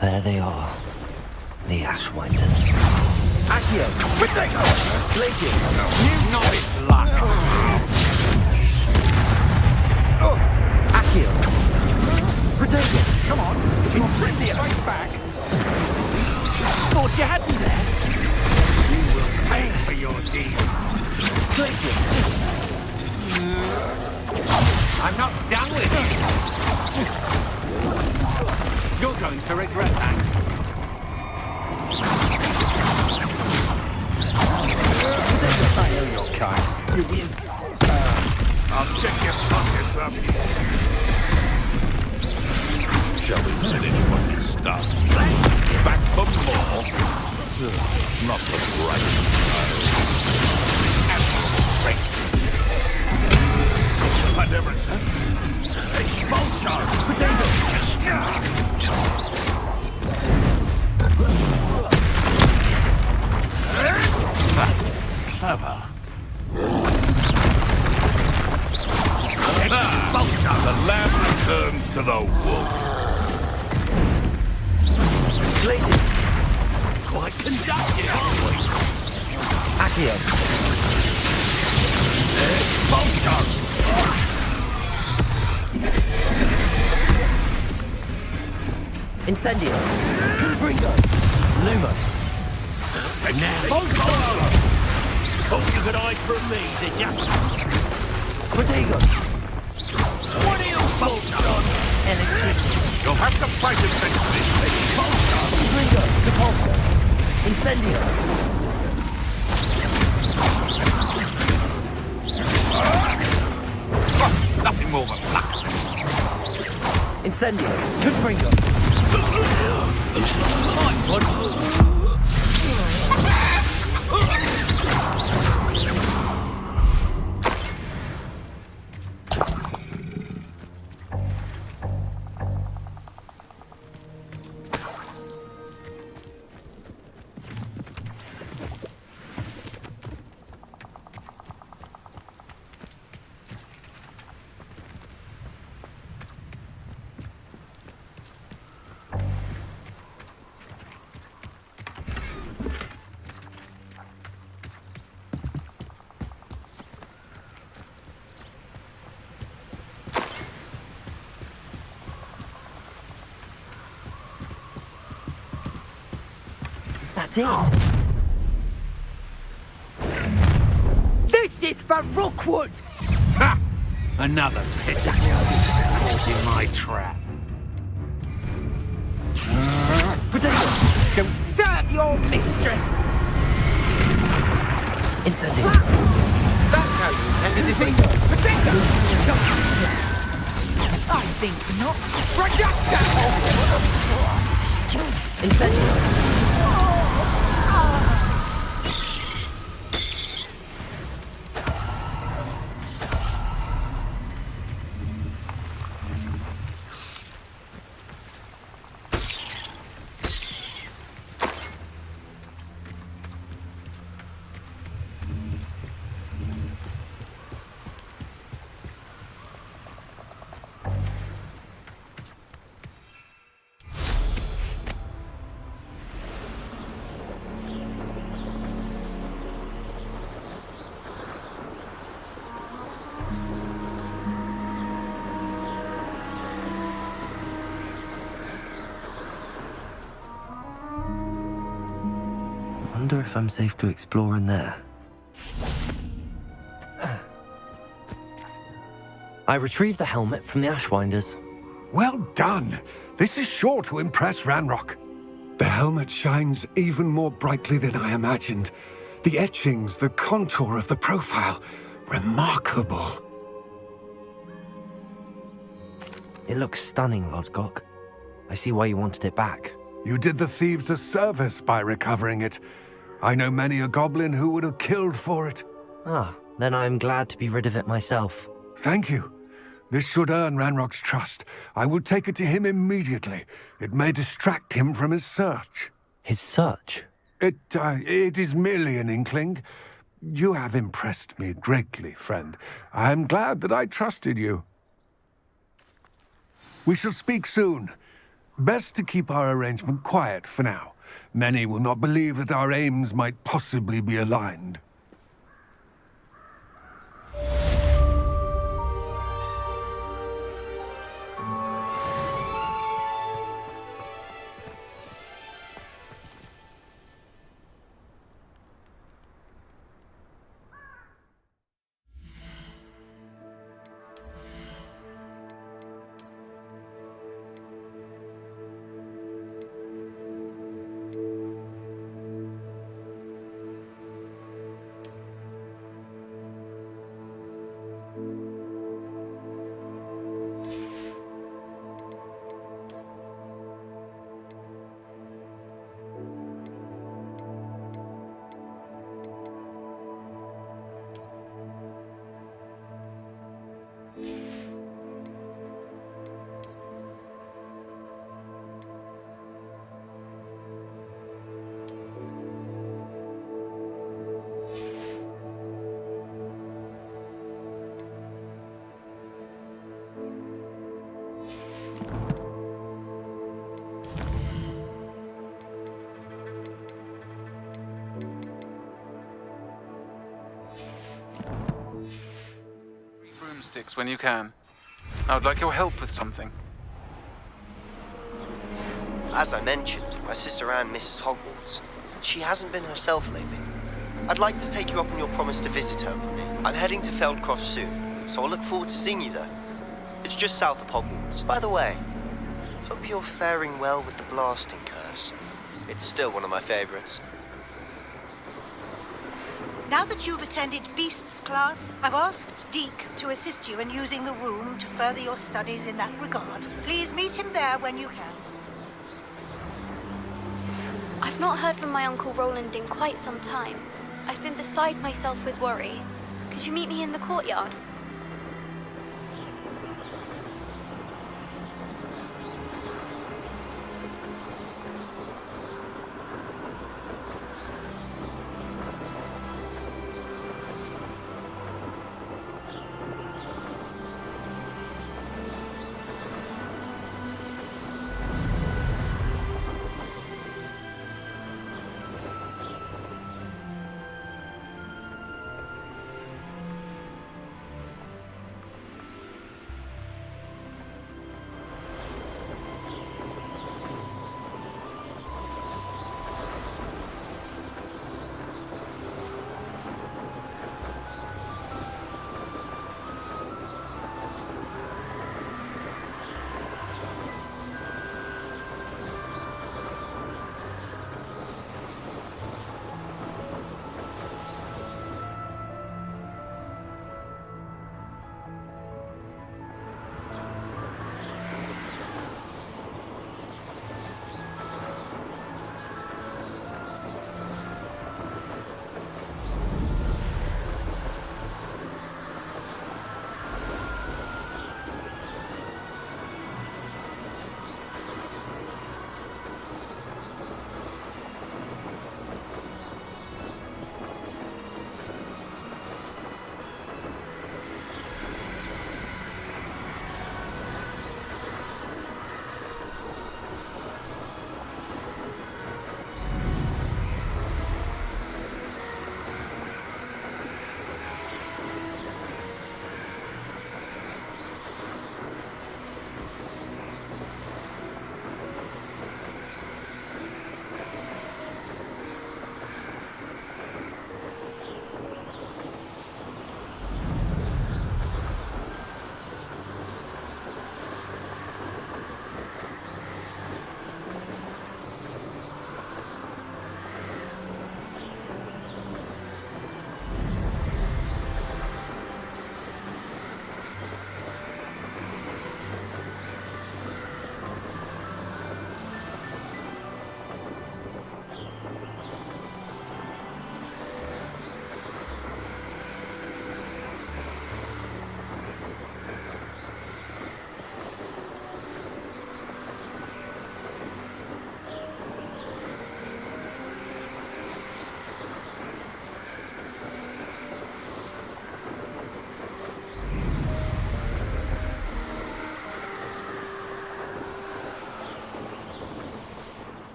There they are. The Ashwinders. Accio! Potato! Glaciers! You novice luck! Oh! Accio! Potato! Come on! Incendio! Straight back! Thought you had me there! You will pay for your deeds! Glaciers! I'm not done with you! You're going to regret that. I know your kind. You win. I'll check your pockets up. Shall we finish what we started? Back for more? Not the right admirable trait. I never said. Expulsion! Potato! Clever. Expulsion! The lamb returns to the wolf. Glaciers! Quite conducted, aren't we? Accio! Expulsion! Incendio! Confringo! Lumos! Expulsion! Thought you could hide from me, did ya? Protego! What are you Expulsion! Electricity! You'll have to fight it next week. Expulsion! Confringo! Repulsor! Incendio! Nothing more than luck. Incendio! Confringo! That's it! This is for Rookwood! Ha! Another pedagogue caught in my trap. Potato! Don't Serve your mistress! Incendio! That's how you intended to think. Potato! I think not. Reductor! Incendio! I wonder if I'm safe to explore in there. I retrieved the helmet from the Ashwinders. Well done! This is sure to impress Ranrock. The helmet shines even more brightly than I imagined. The etchings, the contour of the profile, remarkable. It looks stunning, Lodgok. I see why you wanted it back. You did the thieves a service by recovering it. I know many a goblin who would have killed for it. Ah, then I'm glad to be rid of it myself. Thank you. This should earn Ranrock's trust. I will take it to him immediately. It may distract him from his search. His search? It is merely an inkling. You have impressed me greatly, friend. I am glad that I trusted you. We shall speak soon. Best to keep our arrangement quiet for now. Many will not believe that our aims might possibly be aligned. Broomsticks when you can. I would like your help with something. As I mentioned, my sister Anne misses Hogwarts. She hasn't been herself lately. I'd like to take you up on your promise to visit her with me. I'm heading to Feldcroft soon, so I'll look forward to seeing you there. It's just south of Hogwarts. By the way, hope you're faring well with the blasting curse. It's still one of my favorites. Now that you've attended Beasts class, I've asked Deke to assist you in using the room to further your studies in that regard. Please meet him there when you can. I've not heard from my Uncle Roland in quite some time. I've been beside myself with worry. Could you meet me in the courtyard?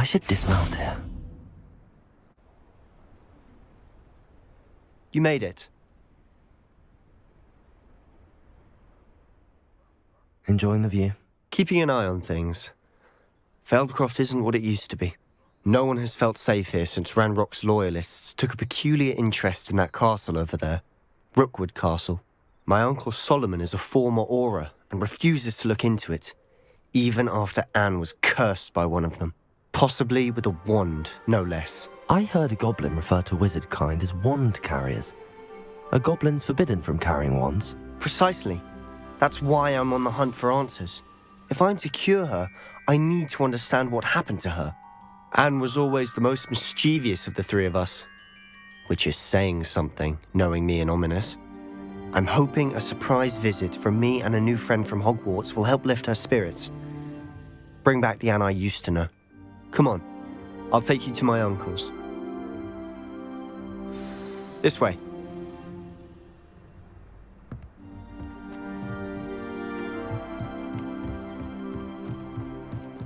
I should dismount here. You made it. Enjoying the view? Keeping an eye on things. Feldcroft isn't what it used to be. No one has felt safe here since Ranrock's loyalists took a peculiar interest in that castle over there. Rookwood Castle. My uncle Solomon is a former Auror and refuses to look into it, even after Anne was cursed by one of them. Possibly with a wand, no less. I heard a goblin refer to wizard kind as wand carriers. Are goblins forbidden from carrying wands? Precisely. That's why I'm on the hunt for answers. If I'm to cure her, I need to understand what happened to her. Anne was always the most mischievous of the three of us. Which is saying something, knowing me and Ominous. I'm hoping a surprise visit from me and a new friend from Hogwarts will help lift her spirits. Bring back the Anne I used to know. Come on, I'll take you to my uncle's. This way.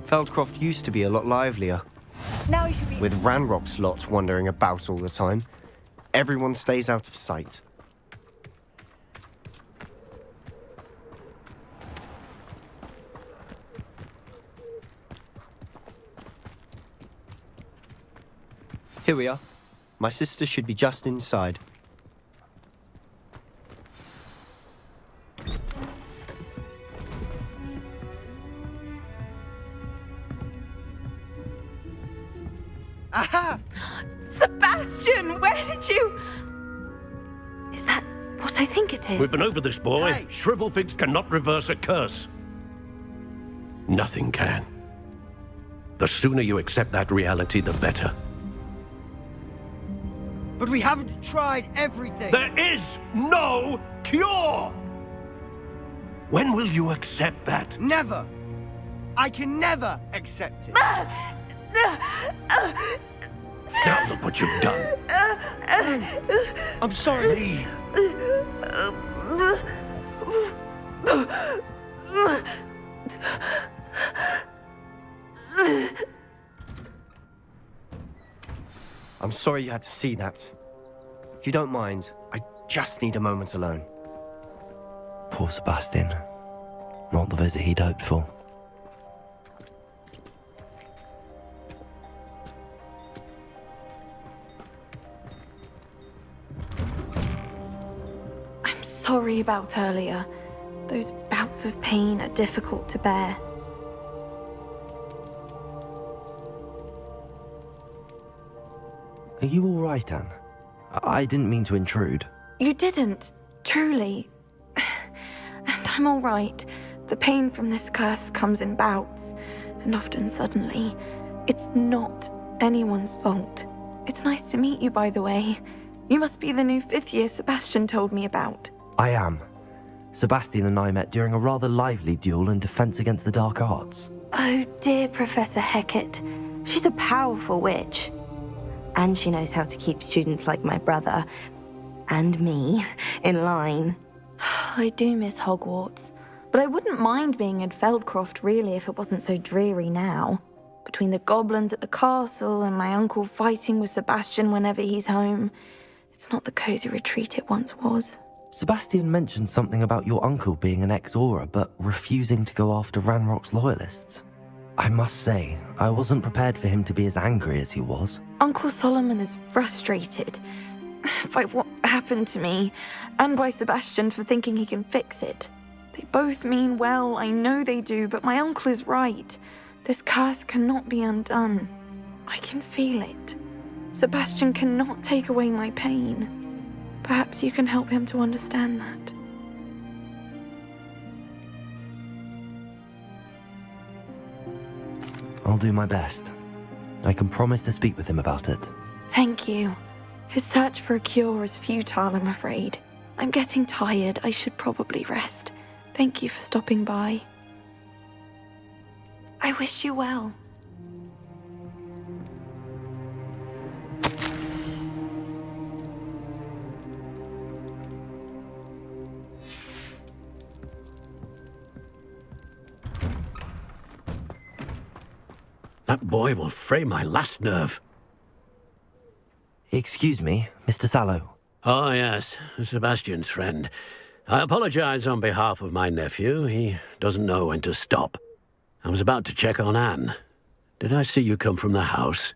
Feldcroft used to be a lot livelier. Now you should be... With Ranrock's lot wandering about all the time, everyone stays out of sight. Here we are. My sister should be just inside. Aha! Sebastian, where did you... Is that what I think it is? We've been over this, boy. Hey. Shrivelfigs cannot reverse a curse. Nothing can. The sooner you accept that reality, the better. But we haven't tried everything. There is no cure! When will you accept that? Never. I can never accept it. Now look what you've done. I'm sorry. Leave. I'm sorry you had to see that. If you don't mind, I just need a moment alone. Poor Sebastian. Not the visit he'd hoped for. I'm sorry about earlier. Those bouts of pain are difficult to bear. Are you all right, Anne? I didn't mean to intrude. You didn't, truly. And I'm all right. The pain from this curse comes in bouts, and often suddenly. It's not anyone's fault. It's nice to meet you, by the way. You must be the new 5th year Sebastian told me about. I am. Sebastian and I met during a rather lively duel in defense against the dark arts. Oh, dear Professor Hecat. She's a powerful witch. And she knows how to keep students like my brother, and me, in line. I do miss Hogwarts, but I wouldn't mind being in Feldcroft really if it wasn't so dreary now. Between the goblins at the castle and my uncle fighting with Sebastian whenever he's home, it's not the cozy retreat it once was. Sebastian mentioned something about your uncle being an ex-Auror, but refusing to go after Ranrock's loyalists. I must say, I wasn't prepared for him to be as angry as he was. Uncle Solomon is frustrated by what happened to me, and by Sebastian for thinking he can fix it. They both mean well, I know they do, but my uncle is right. This curse cannot be undone. I can feel it. Sebastian cannot take away my pain. Perhaps you can help him to understand that. I'll do my best. I can promise to speak with him about it. Thank you. His search for a cure is futile, I'm afraid. I'm getting tired. I should probably rest. Thank you for stopping by. I wish you well. That boy will fray my last nerve. Excuse me, Mr. Sallow. Oh, yes, Sebastian's friend. I apologize on behalf of my nephew. He doesn't know when to stop. I was about to check on Anne. Did I see you come from the house?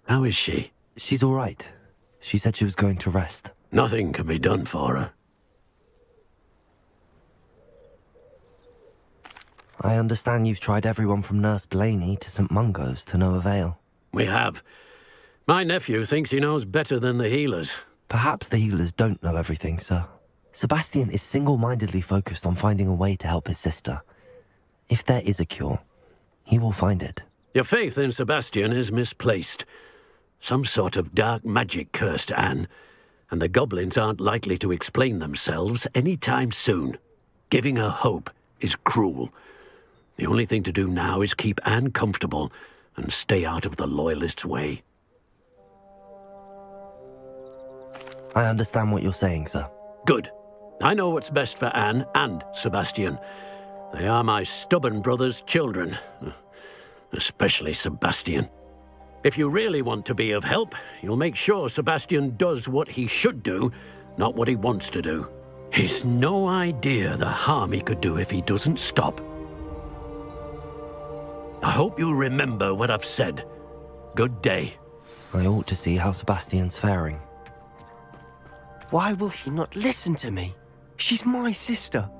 How is she? She's all right. She said she was going to rest. Nothing can be done for her. I understand you've tried everyone from Nurse Blaney to St. Mungo's to no avail. We have. My nephew thinks he knows better than the healers. Perhaps the healers don't know everything, sir. Sebastian is single-mindedly focused on finding a way to help his sister. If there is a cure, he will find it. Your faith in Sebastian is misplaced. Some sort of dark magic cursed Anne, and the goblins aren't likely to explain themselves any time soon. Giving her hope is cruel. The only thing to do now is keep Anne comfortable and stay out of the Loyalists' way. I understand what you're saying, sir. Good. I know what's best for Anne and Sebastian. They are my stubborn brother's children. Especially Sebastian. If you really want to be of help, you'll make sure Sebastian does what he should do, not what he wants to do. He's no idea the harm he could do if he doesn't stop. I hope you remember what I've said. Good day. I ought to see how Sebastian's faring. Why will he not listen to me? She's my sister.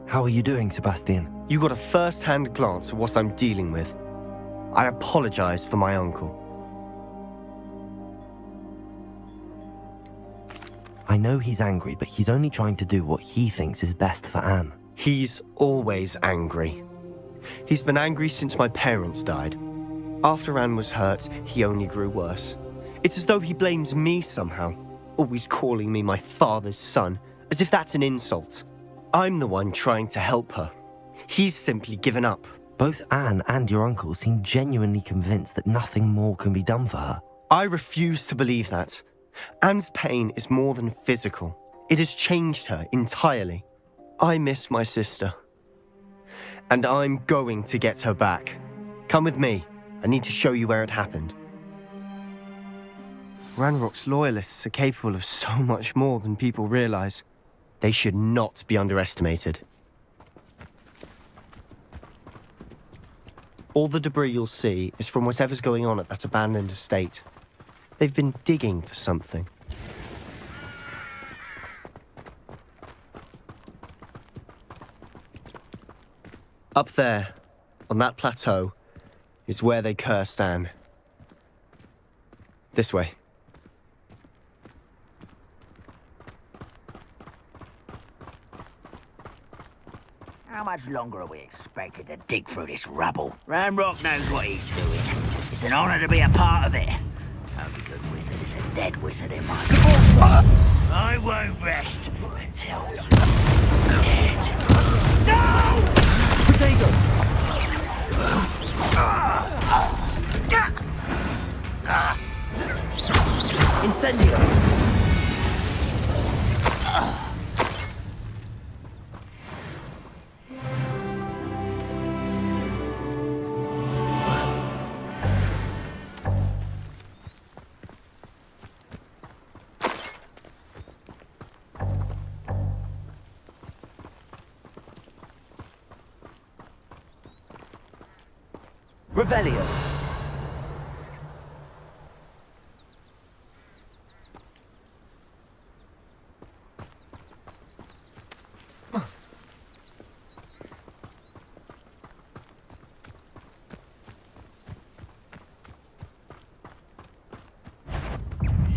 How are you doing, Sebastian? You got a first-hand glance at what I'm dealing with. I apologize for my uncle. I know he's angry, but he's only trying to do what he thinks is best for Anne. He's always angry. He's been angry since my parents died. After Anne was hurt, he only grew worse. It's as though he blames me somehow, always calling me my father's son, as if that's an insult. I'm the one trying to help her. He's simply given up. Both Anne and your uncle seem genuinely convinced that nothing more can be done for her. I refuse to believe that. Anne's pain is more than physical. It has changed her entirely. I miss my sister. And I'm going to get her back. Come with me. I need to show you where it happened. Ranrock's loyalists are capable of so much more than people realize. They should not be underestimated. All the debris you'll see is from whatever's going on at that abandoned estate. They've been digging for something. Up there, on that plateau, is where they cursed Anne. This way. How much longer are we expected to dig through this rubble? Ranrock knows what he's doing. It's an honor to be a part of it. Only good wizard is a dead wizard in my book. I won't rest until you're dead. No! Potato! Incendio! Revelio.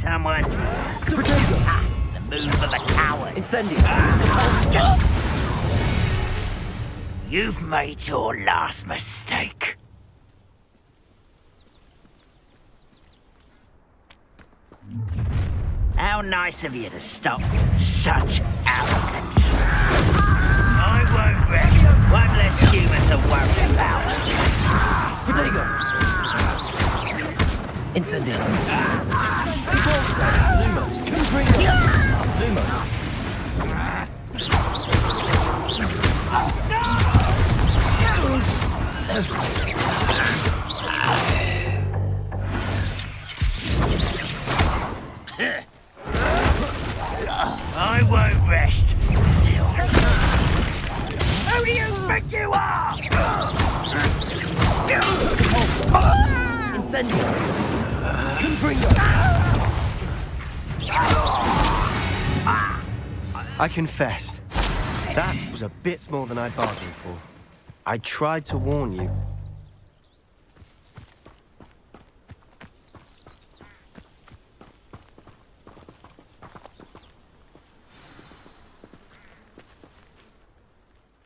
Someone. Potato. The move of a coward. Incendio. You've made your last mistake. How nice of you to stop such arrogance. I won't wreck one less human to worry about. Potato. Incendio. Lumos. Lumos. I won't rest until... Who do you think you are? Incendio. Confringo. I confess, that was a bit more than I bargained for. I tried to warn you.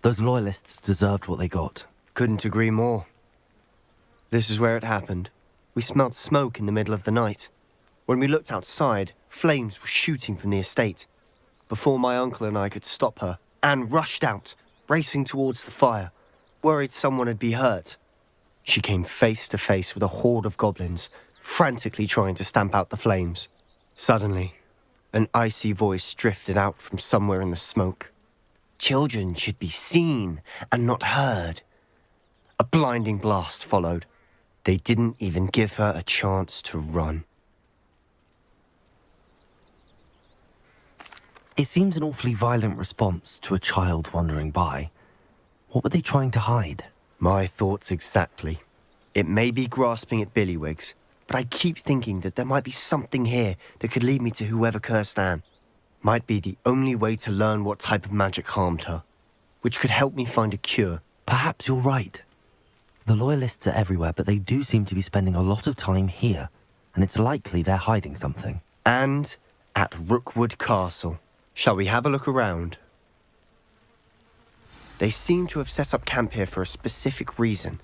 Those loyalists deserved what they got. Couldn't agree more. This is where it happened. We smelled smoke in the middle of the night. When we looked outside, flames were shooting from the estate. Before my uncle and I could stop her, Anne rushed out, racing towards the fire, worried someone had been hurt. She came face to face with a horde of goblins, frantically trying to stamp out the flames. Suddenly, an icy voice drifted out from somewhere in the smoke. Children should be seen and not heard. A blinding blast followed. They didn't even give her a chance to run. It seems an awfully violent response to a child wandering by. What were they trying to hide? My thoughts exactly. It may be grasping at Billywigs, but I keep thinking that there might be something here that could lead me to whoever cursed Anne. Might be the only way to learn what type of magic harmed her, which could help me find a cure. Perhaps you're right. The loyalists are everywhere, but they do seem to be spending a lot of time here, and it's likely they're hiding something. And at Rookwood Castle. Shall we have a look around? They seem to have set up camp here for a specific reason.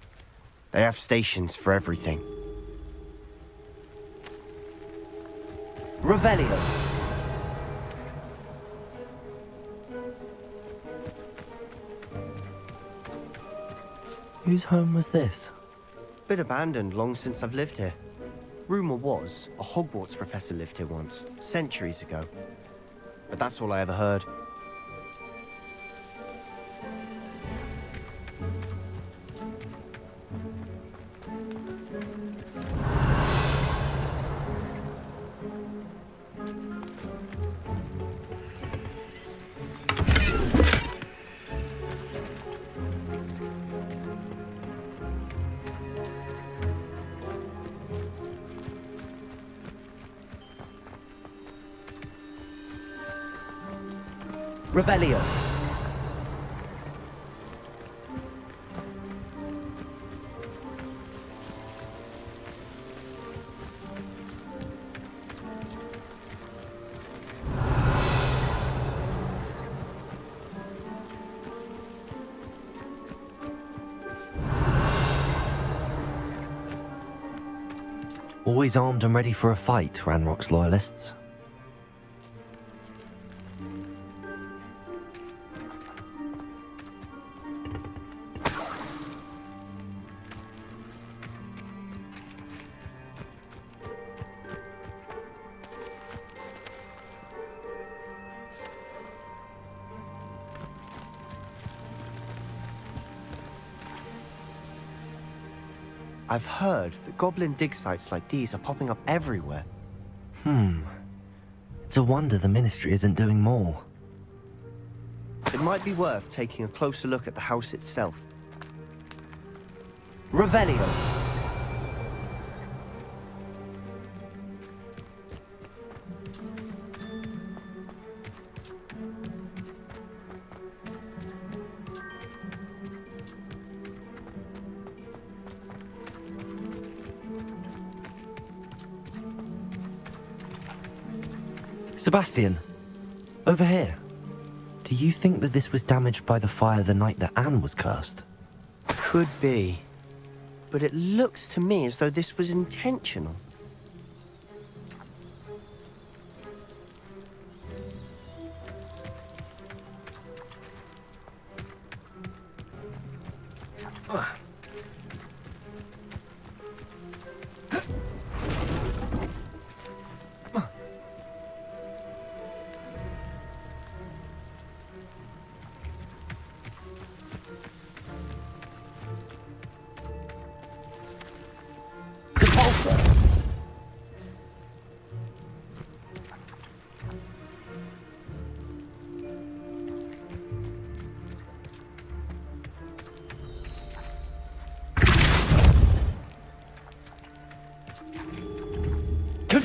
They have stations for everything. Revelio. Whose home was this? Bit abandoned long since I've lived here. Rumour was a Hogwarts professor lived here once, centuries ago. But that's all I ever heard. Revelio. Always armed and ready for a fight, Ranrock's loyalists. I've heard that goblin dig sites like these are popping up everywhere. It's a wonder the Ministry isn't doing more. It might be worth taking a closer look at the house itself. Revelio. Sebastian, over here. Do you think that this was damaged by the fire the night that Anne was cursed? Could be. But it looks to me as though this was intentional.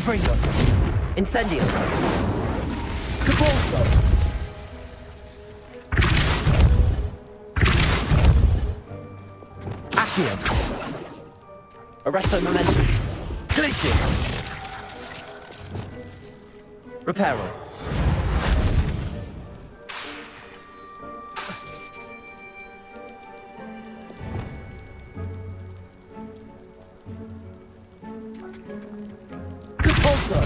Confringo. Incendio. Capulso. Accio. Arresto Momentum. Glacius. Reparo. Capulso.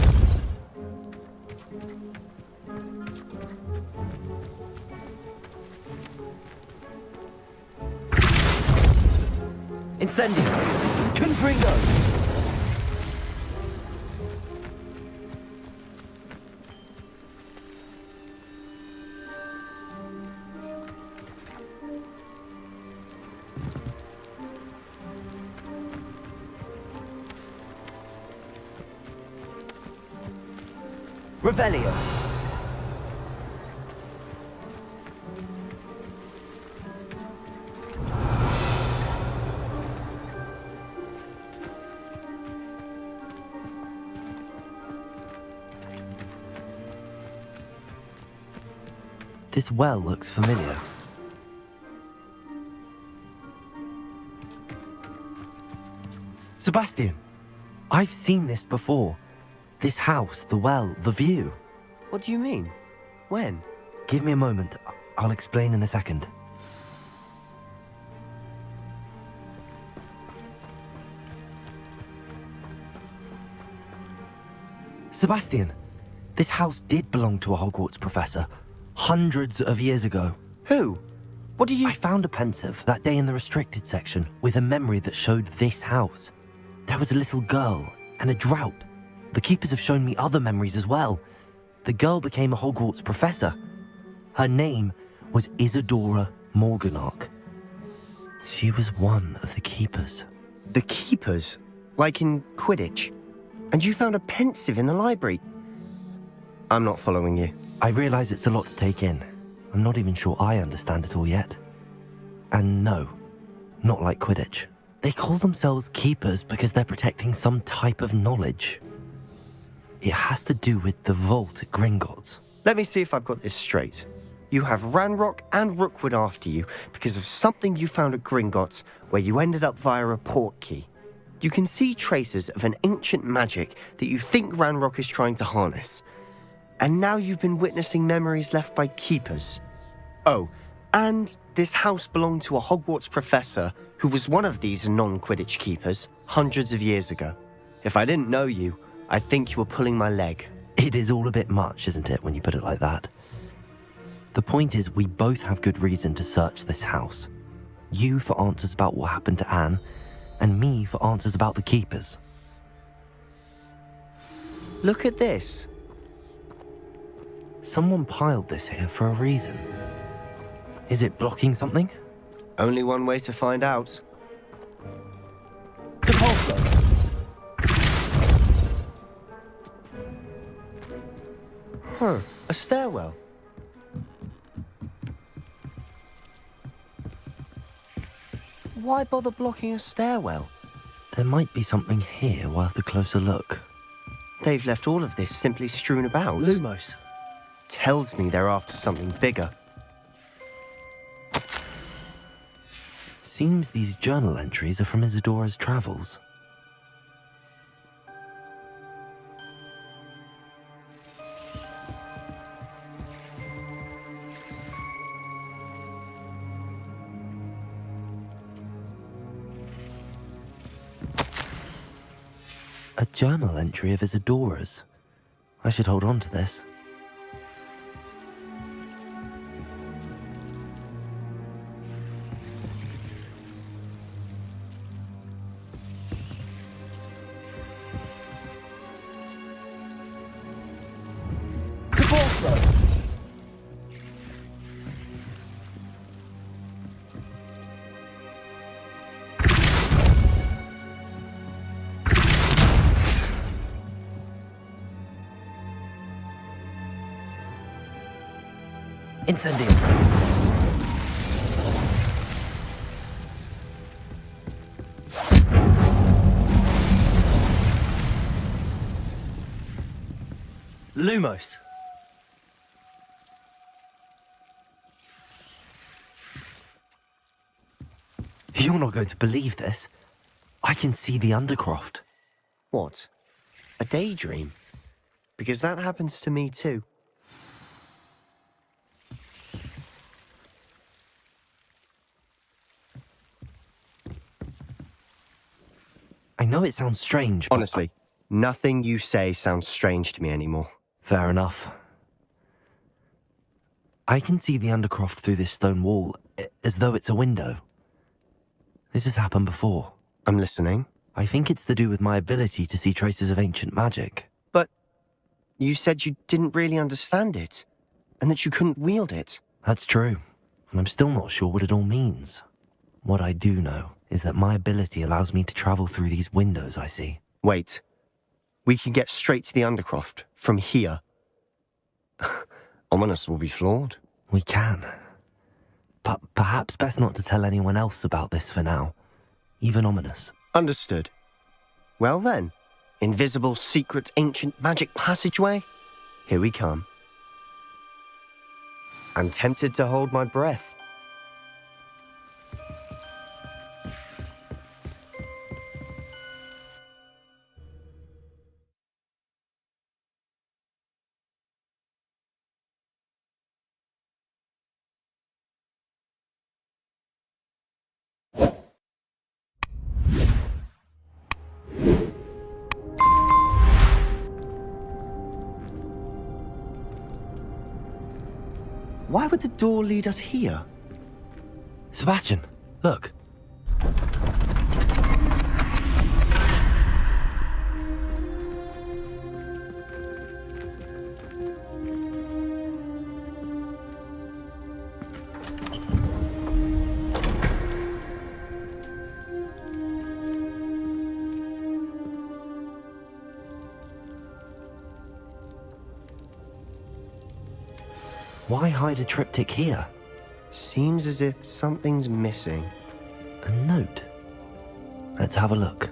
Incendio. Confringo. Revelio. This well looks familiar. Sebastian, I've seen this before. This house, the well, the view. What do you mean? When? Give me a moment. I'll explain in a second. Sebastian, this house did belong to a Hogwarts professor, hundreds of years ago. Who? What do you... I found a pensive that day in the restricted section with a memory that showed this house. There was a little girl and a drought. The keepers have shown me other memories as well. The girl became a Hogwarts professor. Her name was Isadora Morganach. She was one of the keepers. The keepers? Like in Quidditch? And you found a pensive in the library? I'm not following you. I realize it's a lot to take in. I'm not even sure I understand it all yet. And no, not like Quidditch. They call themselves keepers because they're protecting some type of knowledge. It has to do with the vault at Gringotts. Let me see if I've got this straight. You have Ranrock and Rookwood after you because of something you found at Gringotts where you ended up via a port key. You can see traces of an ancient magic that you think Ranrock is trying to harness. And now you've been witnessing memories left by keepers. Oh, and this house belonged to a Hogwarts professor who was one of these non-Quidditch keepers hundreds of years ago. If I didn't know you, I'd think you were pulling my leg. It is all a bit much, isn't it, when you put it like that? The point is, we both have good reason to search this house. You for answers about what happened to Anne, and me for answers about the keepers. Look at this. Someone piled this here for a reason. Is it blocking something? Only one way to find out. Capulso. Huh, a stairwell. Why bother blocking a stairwell? There might be something here worth a closer look. They've left all of this simply strewn about. Lumos. Tells me they're after something bigger. Seems these journal entries are from Isadora's travels. A journal entry of Isadora's. I should hold on to this. Capulso. Incendio. Lumos. You're not going to believe this. I can see the Undercroft. What? A daydream? Because that happens to me too. I know it sounds strange, but... Honestly, nothing you say sounds strange to me anymore. Fair enough. I can see the Undercroft through this stone wall, as though it's a window. This has happened before. I'm listening. I think it's to do with my ability to see traces of ancient magic. But you said you didn't really understand it, and that you couldn't wield it. That's true, and I'm still not sure what it all means. What I do know is that my ability allows me to travel through these windows I see. Wait. We can get straight to the Undercroft from here. Ominous will be flawed. We can. But perhaps best not to tell anyone else about this for now. Even Ominous. Understood. Well then, invisible, secret, ancient magic passageway? Here we come. I'm tempted to hold my breath. Why would the door lead us here? Sebastian, look. Why hide a triptych here? Seems as if something's missing. A note. Let's have a look.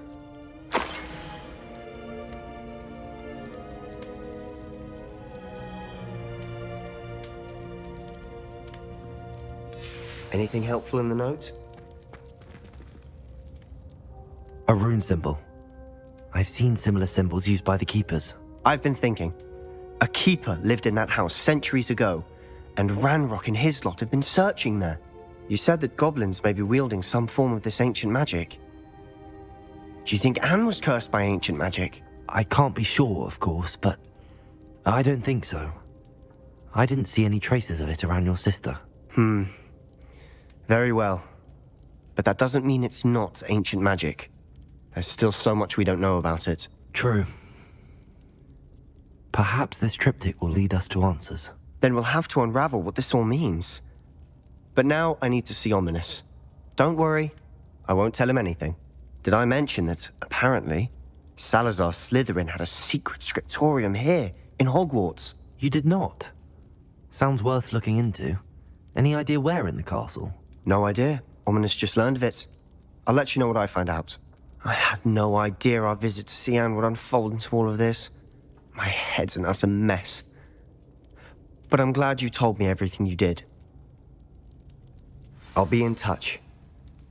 Anything helpful in the note? A rune symbol. I've seen similar symbols used by the keepers. I've been thinking. A keeper lived in that house centuries ago, and Ranrock and his lot have been searching there. You said that goblins may be wielding some form of this ancient magic. Do you think Anne was cursed by ancient magic? I can't be sure, of course, but I don't think so. I didn't see any traces of it around your sister. Very well. But that doesn't mean it's not ancient magic. There's still so much we don't know about it. True. Perhaps this triptych will lead us to answers. Then we'll have to unravel what this all means. But now I need to see Ominous. Don't worry, I won't tell him anything. Did I mention that, apparently, Salazar Slytherin had a secret scriptorium here, in Hogwarts? You did not? Sounds worth looking into. Any idea where in the castle? No idea. Ominous just learned of it. I'll let you know what I find out. I had no idea our visit to see Anne would unfold into all of this. My head's an utter mess. But I'm glad you told me everything you did. I'll be in touch.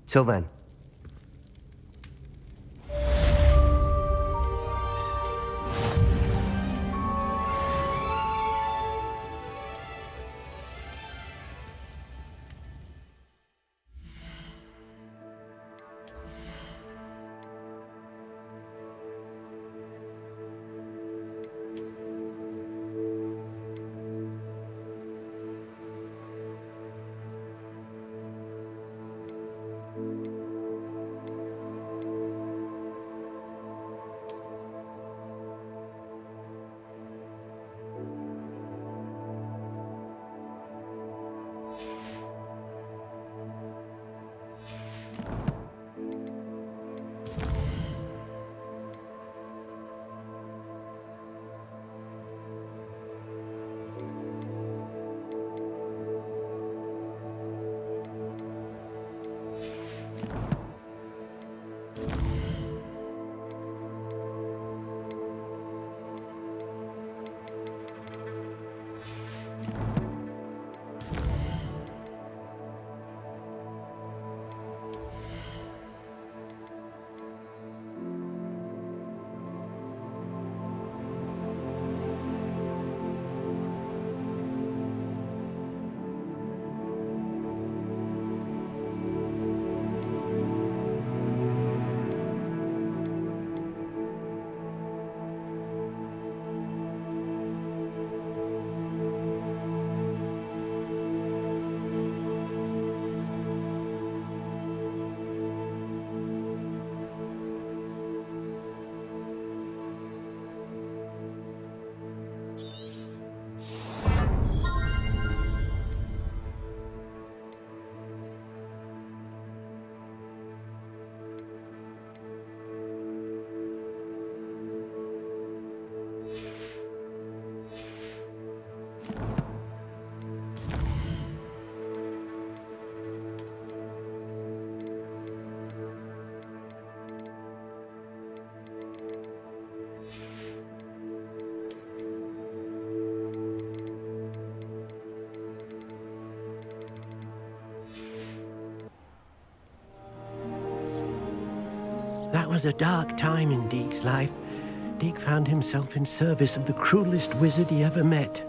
Till then. That was a dark time in Deke's life. Deke found himself in service of the cruelest wizard he ever met.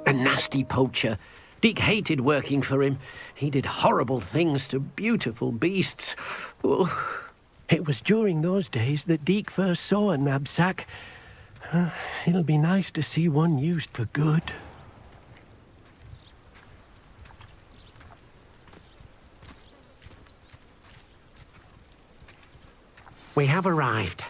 A nasty poacher. Deke hated working for him. He did horrible things to beautiful beasts. Oh. It was during those days that Deke first saw a knapsack. It'll be nice to see one used for good. We have arrived.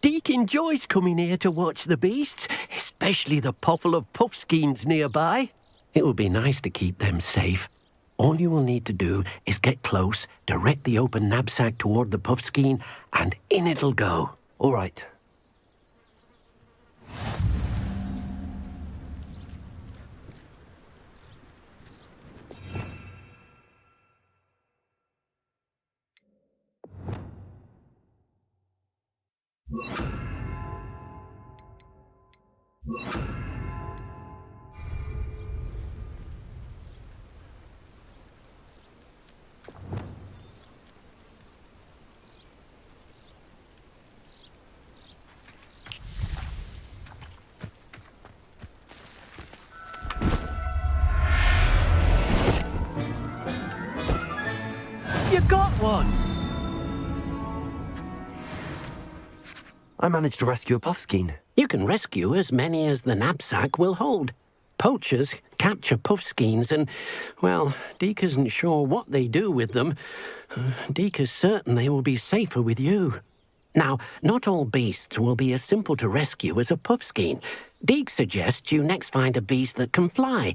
Deke enjoys coming here to watch the beasts, especially the potful of puffskeins nearby. It will be nice to keep them safe. All you will need to do is get close, direct the open knapsack toward the puffskein, and in it'll go. All right. You got one! I managed to rescue a puffskein. You can rescue as many as the knapsack will hold. Poachers capture puffskeins and, well, Deke isn't sure what they do with them. Deke is certain they will be safer with you. Now, not all beasts will be as simple to rescue as a puffskein. Deke suggests you next find a beast that can fly.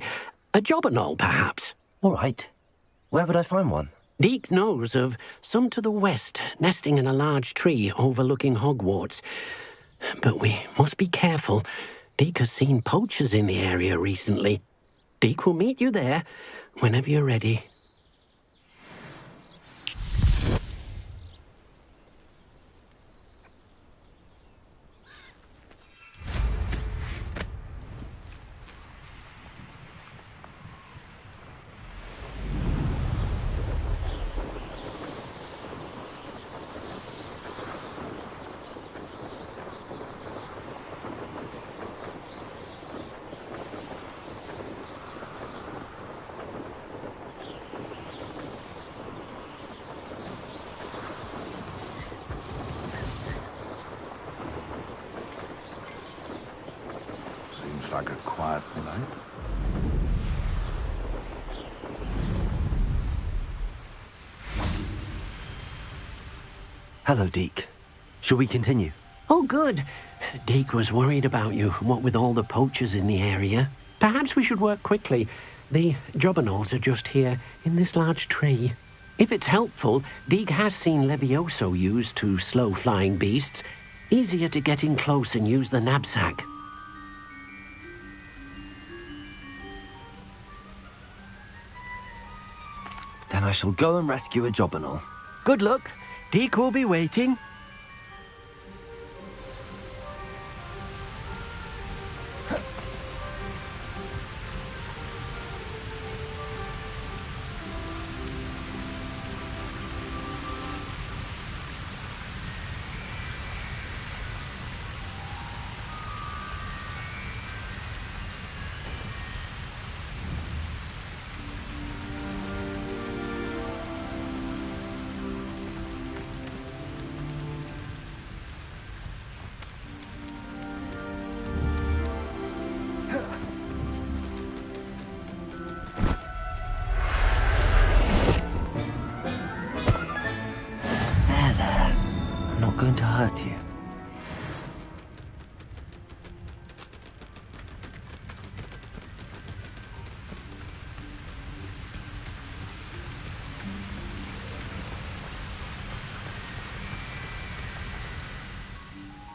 A jobberknoll, perhaps. All right. Where would I find one? Deke knows of some to the west, nesting in a large tree overlooking Hogwarts. But we must be careful. Deke has seen poachers in the area recently. Deke will meet you there whenever you're ready. Seems like a quiet night. Hello, Deke. Shall we continue? Oh, good. Deke was worried about you, what with all the poachers in the area. Perhaps we should work quickly. The jobberknolls are just here, in this large tree. If it's helpful, Deke has seen Levioso used to slow flying beasts. Easier to get in close and use the knapsack. Then I shall go and rescue a jobberknoll. Good luck. Deke will be waiting. Going to hurt you.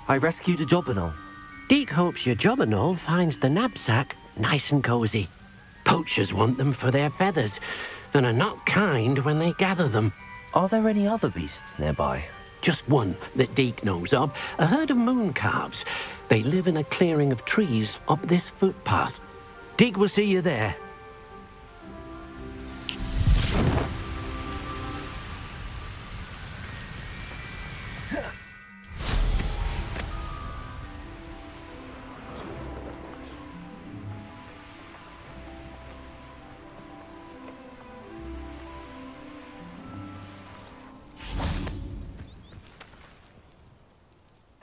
I rescued a jobberknoll. Deke hopes your jobberknoll finds the knapsack nice and cozy. Poachers want them for their feathers and are not kind when they gather them. Are there any other beasts nearby? Just one that Deke knows of, a herd of moon calves. They live in a clearing of trees up this footpath. Deke will see you there.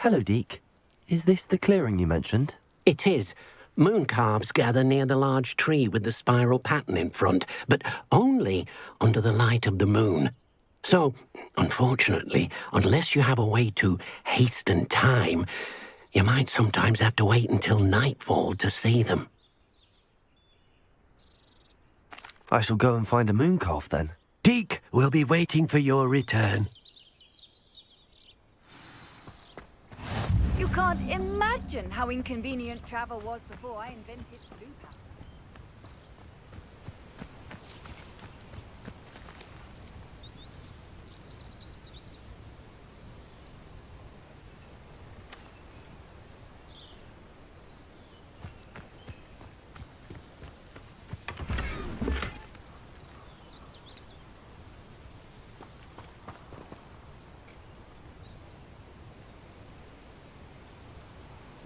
Hello, Deke. Is this the clearing you mentioned? It is. Moon calves gather near the large tree with the spiral pattern in front, but only under the light of the moon. So, unfortunately, unless you have a way to hasten time, you might sometimes have to wait until nightfall to see them. I shall go and find a moon calf then. Deke will be waiting for your return. You can't imagine how inconvenient travel was before I invented blue power.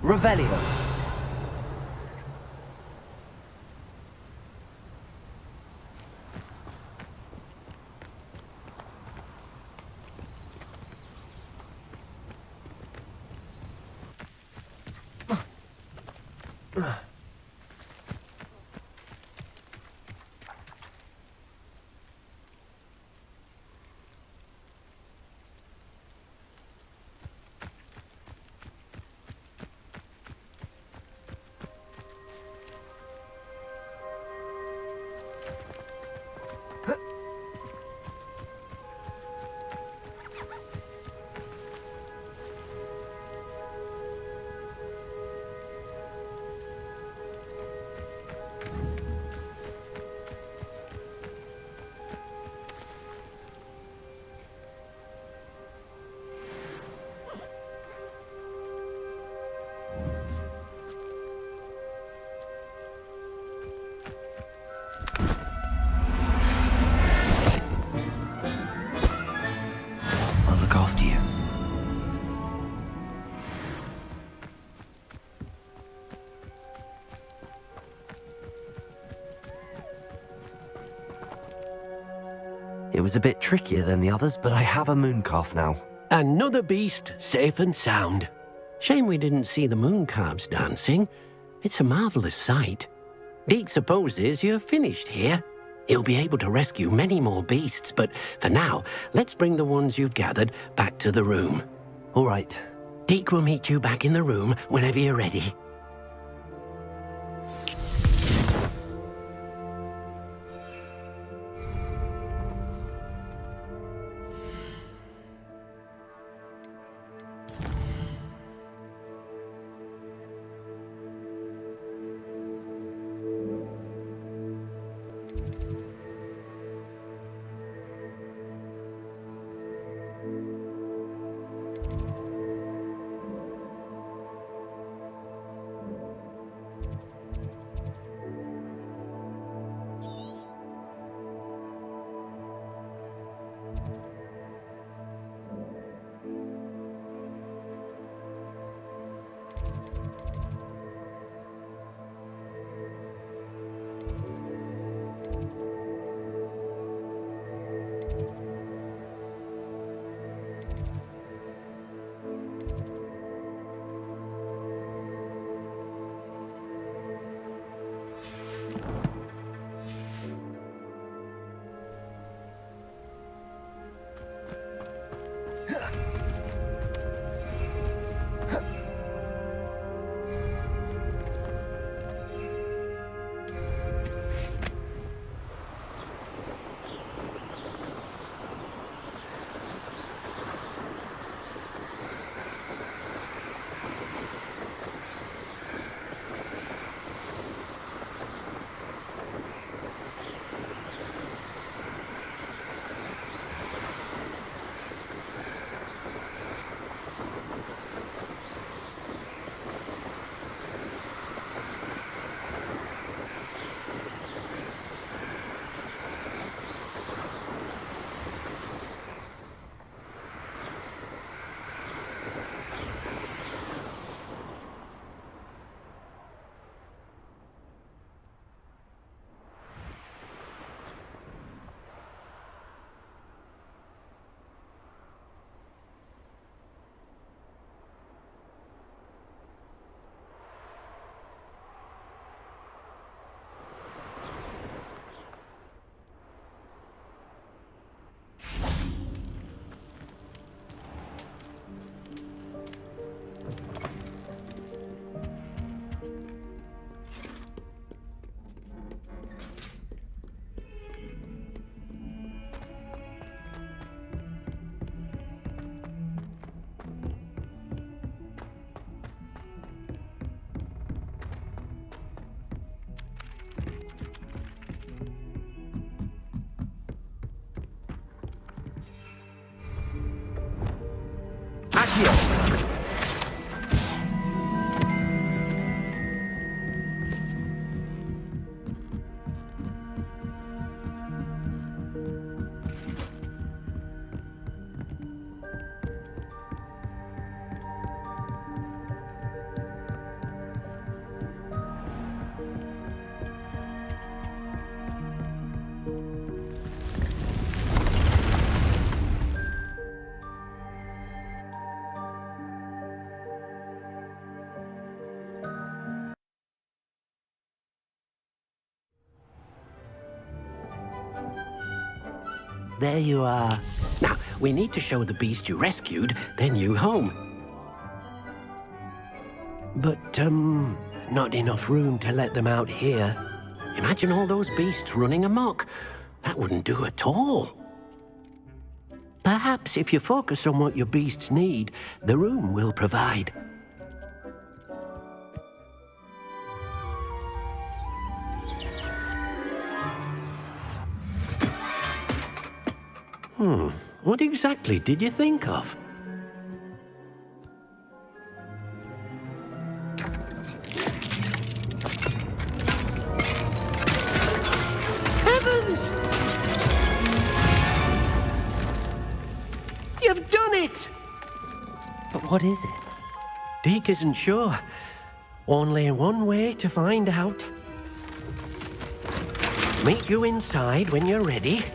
Revelio. I'll look after you. It was a bit trickier than the others, but I have a moon calf now. Another beast safe and sound. Shame we didn't see the moon calves dancing. It's a marvelous sight. Deke supposes you're finished here. He'll be able to rescue many more beasts, but for now, let's bring the ones you've gathered back to the room. All right. Deke will meet you back in the room whenever you're ready. There you are. Now, we need to show the beast you rescued their new home. But, not enough room to let them out here. Imagine all those beasts running amok. That wouldn't do at all. Perhaps if you focus on what your beasts need, the room will provide. What exactly did you think of? Heavens! You've done it! But what is it? Deke isn't sure. Only one way to find out. Meet you inside when you're ready.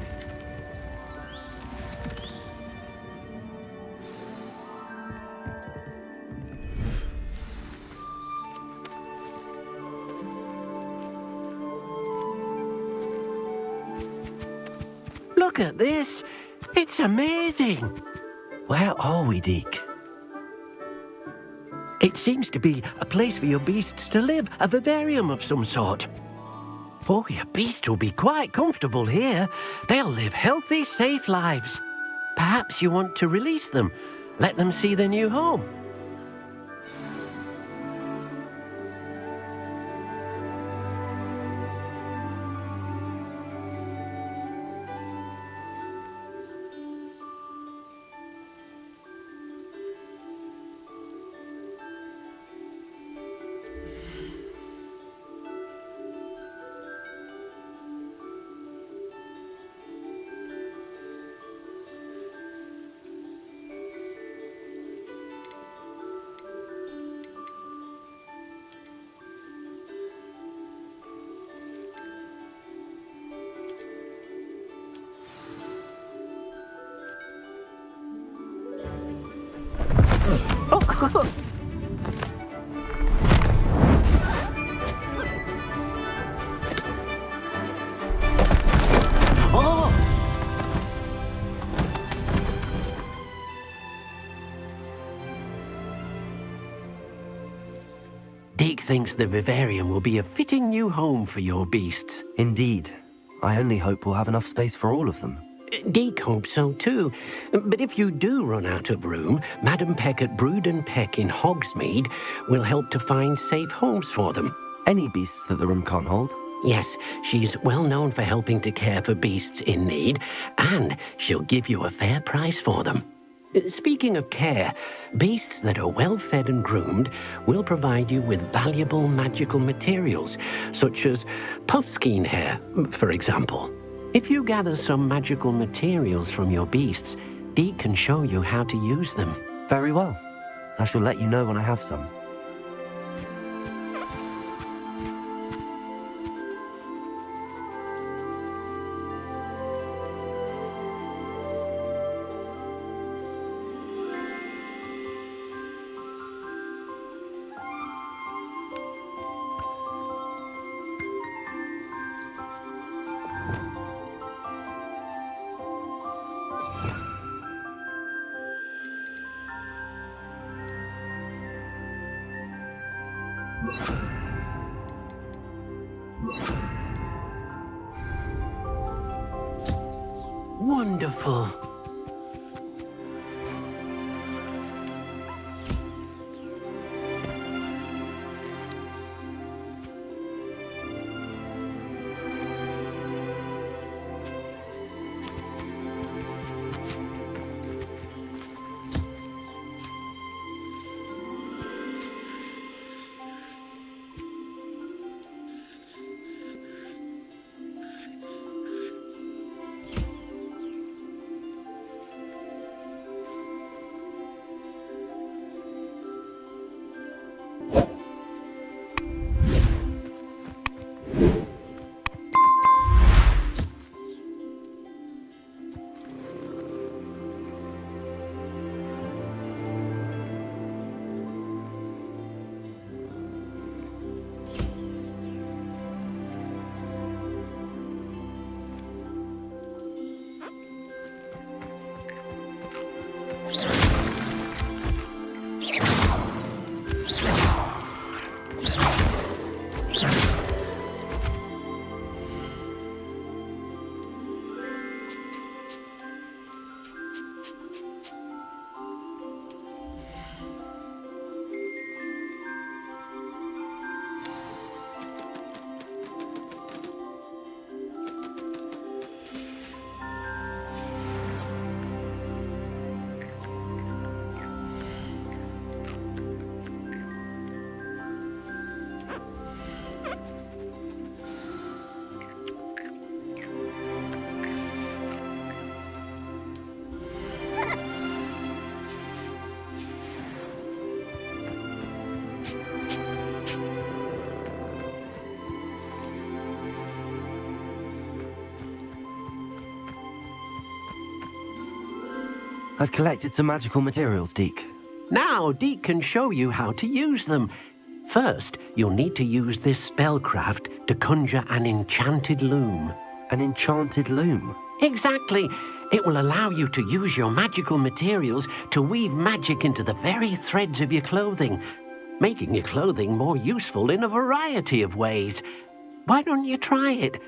Look at this. It's amazing. Where are we, Deke? It seems to be a place for your beasts to live, a vivarium of some sort. Oh, your beasts will be quite comfortable here. They'll live healthy, safe lives. Perhaps you want to release them, let them see their new home. Deke thinks the vivarium will be a fitting new home for your beasts. Indeed. I only hope we'll have enough space for all of them. Deke hopes so too. But if you do run out of room, Madam Peck at Brood and Peck in Hogsmeade will help to find safe homes for them. Any beasts that the room can't hold? Yes, she's well known for helping to care for beasts in need, and she'll give you a fair price for them. Speaking of care, beasts that are well fed and groomed will provide you with valuable magical materials, such as puffskein hair, for example. If you gather some magical materials from your beasts, Deke can show you how to use them. Very well. I shall let you know when I have some. Wonderful. I've collected some magical materials, Deke. Now, Deke can show you how to use them. First, you'll need to use this spellcraft to conjure an enchanted loom. An enchanted loom? Exactly. It will allow you to use your magical materials to weave magic into the very threads of your clothing, making your clothing more useful in a variety of ways. Why don't you try it?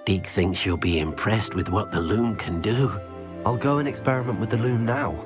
Deke thinks you'll be impressed with what the loom can do. I'll go and experiment with the loom now.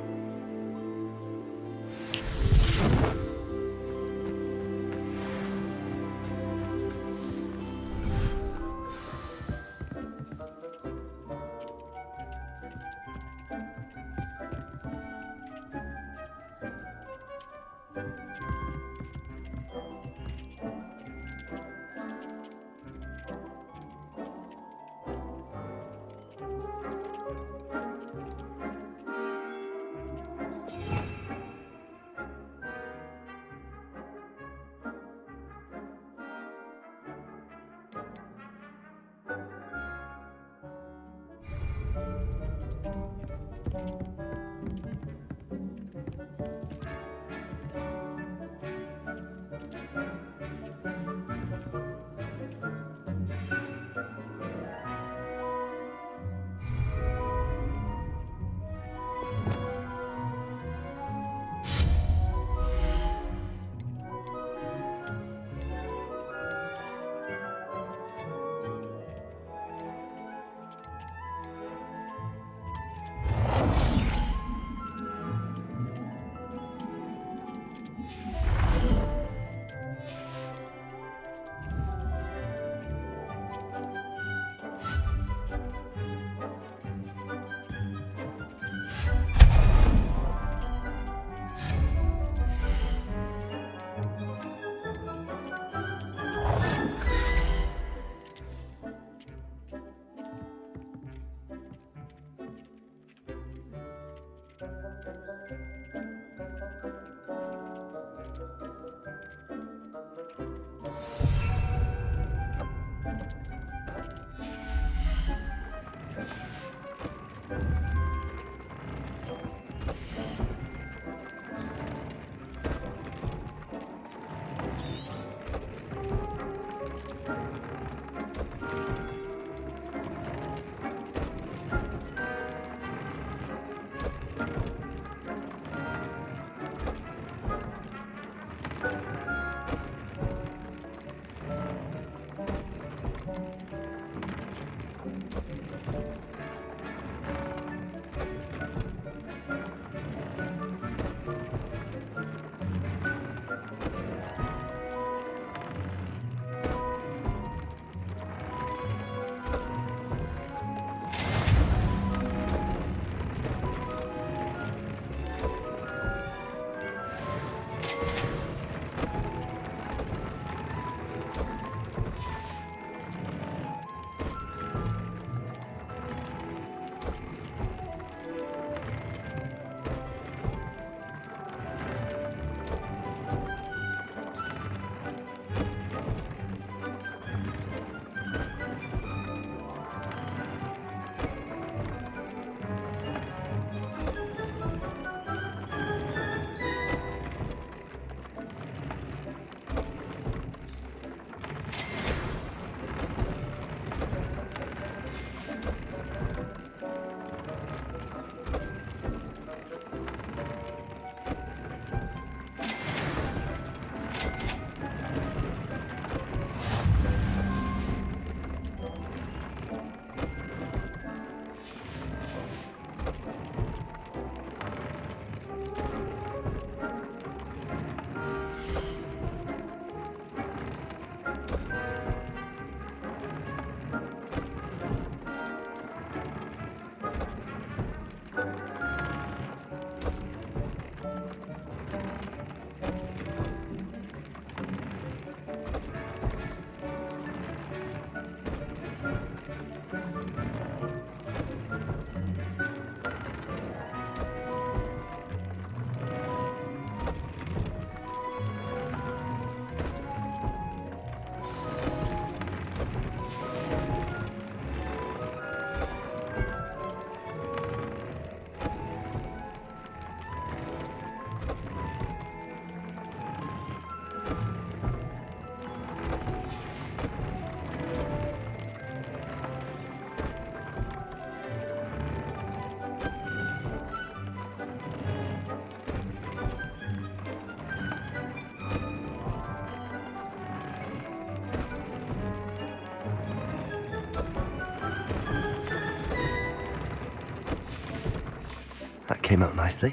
came out nicely.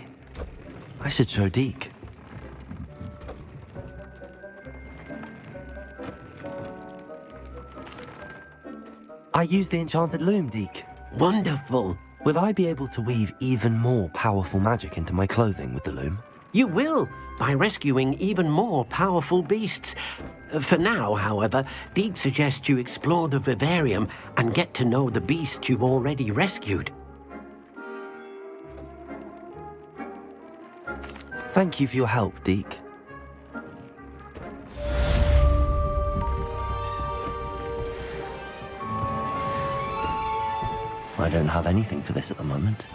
I should show Deke. I used the enchanted loom, Deke. Wonderful. Will I be able to weave even more powerful magic into my clothing with the loom? You will, by rescuing even more powerful beasts. For now, however, Deke suggests you explore the vivarium and get to know the beasts you've already rescued. Thank you for your help, Deke. I don't have anything for this at the moment.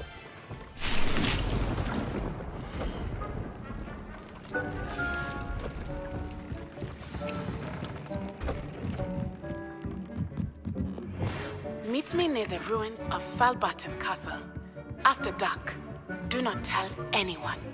Meet me near the ruins of Falbottom Castle. After dark. Do not tell anyone.